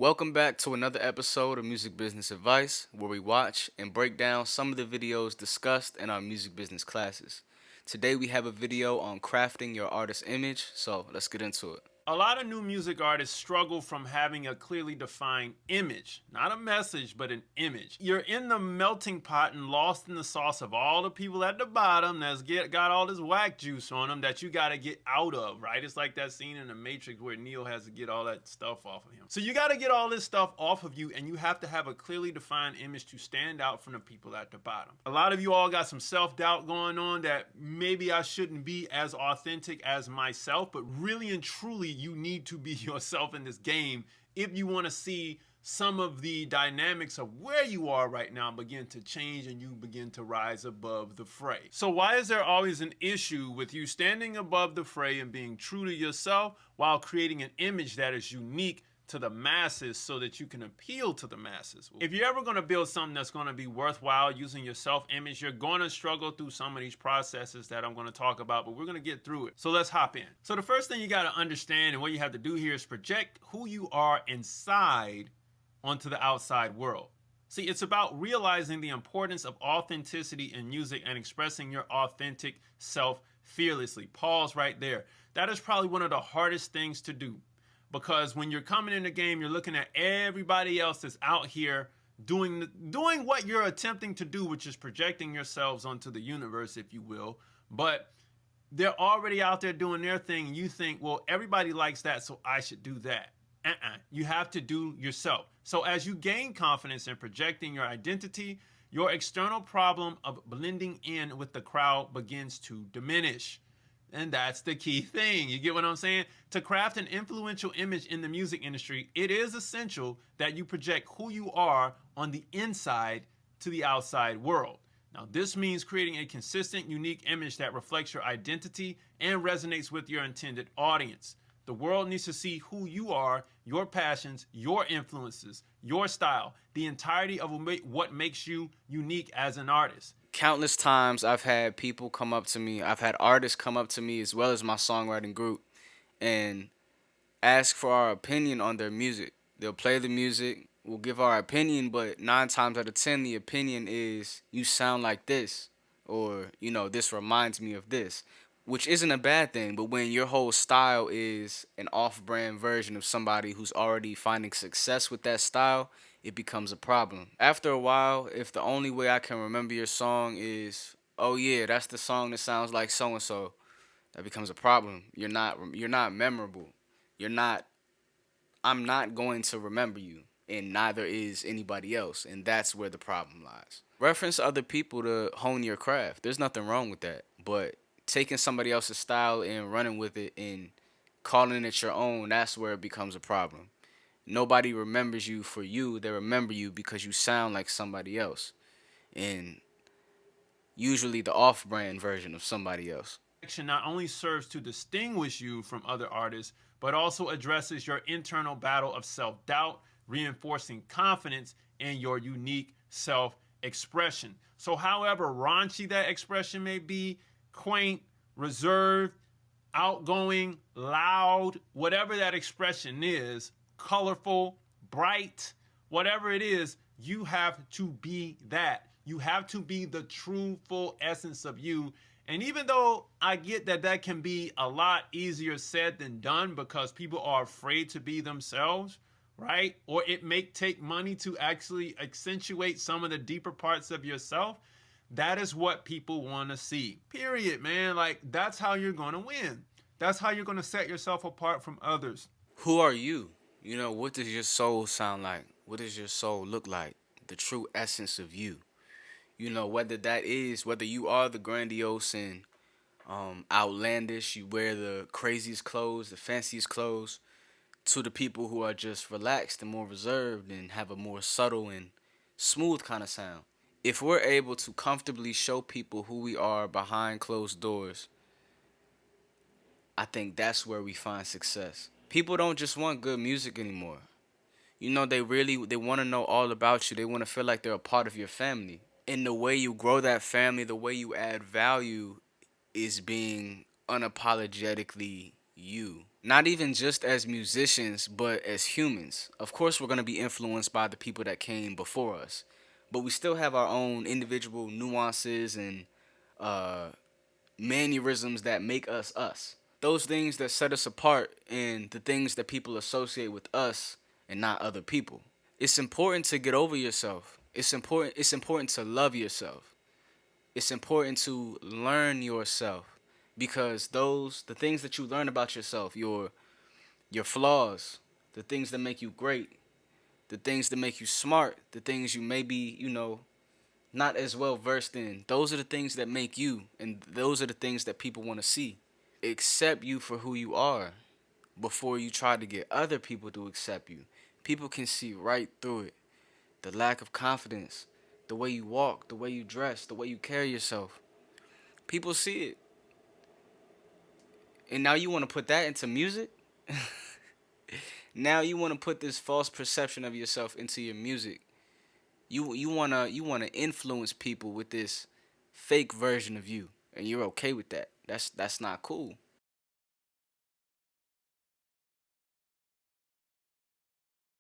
Welcome back to another episode of Music Business Advice, where we watch and break down some of the videos discussed in our music business classes. Today we have a video on crafting your artist image, so let's get into it. A lot of new music artists struggle from having a clearly defined image, not a message, but an image. You're in the melting pot and lost in the sauce of all the people at the bottom that's got all this whack juice on them that you got to get out of, right? It's like that scene in The Matrix where Neo has to get all that stuff off of him. So you got to get all this stuff off of you, and you have to have a clearly defined image to stand out from the people at the bottom. A lot of you all got some self-doubt going on that maybe I shouldn't be as authentic as myself, but really and truly you need to be yourself in this game if you want to see some of the dynamics of where you are right now begin to change and you begin to rise above the fray. So why is there always an issue with you standing above the fray and being true to yourself while creating an image that is unique to the masses so that you can appeal to the masses? If you're ever going to build something that's going to be worthwhile using your self-image, you're going to struggle through some of these processes that I'm going to talk about, but we're going to get through it. So let's hop in. So the first thing you got to understand and what you have to do here is project who you are inside onto the outside world. See, it's about realizing the importance of authenticity in music and expressing your authentic self fearlessly. Pause right there. That is probably one of the hardest things to do, because when you're coming in the game, you're looking at everybody else that's out here doing what you're attempting to do, which is projecting yourselves onto the universe, if you will. But they're already out there doing their thing, and you think, well, everybody likes that, so I should do that. You have to do yourself. So as you gain confidence in projecting your identity, your external problem of blending in with the crowd begins to diminish. And that's the key thing. You get what I'm saying? To craft an influential image in the music industry, it is essential that you project who you are on the inside to the outside world. Now, this means creating a consistent, unique image that reflects your identity and resonates with your intended audience. The world needs to see who you are, your passions, your influences, your style, the entirety of what makes you unique as an artist. Countless times I've had people come up to me, I've had artists come up to me as well as my songwriting group and ask for our opinion on their music. They'll play the music, we'll give our opinion, but 9 times out of 10, the opinion is, you sound like this, or, this reminds me of this, which isn't a bad thing. But when your whole style is an off brand version of somebody who's already finding success with that style, it becomes a problem. After a while, if the only way I can remember your song is, oh yeah, that's the song that sounds like so and so, that becomes a problem. You're not memorable. You're not I'm not going to remember you, and neither is anybody else, and that's where the problem lies. Reference other people to hone your craft. There's nothing wrong with that, but taking somebody else's style and running with it and calling it your own, that's where it becomes a problem. Nobody remembers you for you, they remember you because you sound like somebody else, and usually the off-brand version of somebody else. Action not only serves to distinguish you from other artists, but also addresses your internal battle of self doubt, reinforcing confidence in your unique self expression. So, however raunchy that expression may be, quaint, reserved, outgoing, loud, whatever that expression is, colorful, bright, whatever it is, you have to be that. You have to be the true full essence of you. And even though I get that that can be a lot easier said than done because people are afraid to be themselves, right? Or it may take money to actually accentuate some of the deeper parts of yourself. That is what people want to see. Period, man. Like, that's how you're going to win. That's how you're going to set yourself apart from others. Who are you? What does your soul sound like? What does your soul look like? The true essence of you. Whether you are the grandiose and outlandish, you wear the craziest clothes, the fanciest clothes, to the people who are just relaxed and more reserved and have a more subtle and smooth kind of sound. If we're able to comfortably show people who we are behind closed doors, I think that's where we find success. People don't just want good music anymore. They want to know all about you. They want to feel like they're a part of your family. And the way you grow that family, the way you add value is being unapologetically you. Not even just as musicians, but as humans. Of course, we're going to be influenced by the people that came before us, but we still have our own individual nuances and uh, mannerisms that make us us. Those things that set us apart and the things that people associate with us and not other people. It's important to get over yourself. It's important to love yourself. It's important to learn yourself because the things that you learn about yourself, your flaws, the things that make you great, the things that make you smart, the things you may be, not as well versed in. Those are the things that make you, and those are the things that people want to see. Accept you for who you are before you try to get other people to accept you. People can see right through it. The lack of confidence, the way you walk, the way you dress, the way you carry yourself. People see it. And now you want to put that into music? Now you want to put this false perception of yourself into your music. You wanna influence people with this fake version of you, and you're okay with that. That's not cool.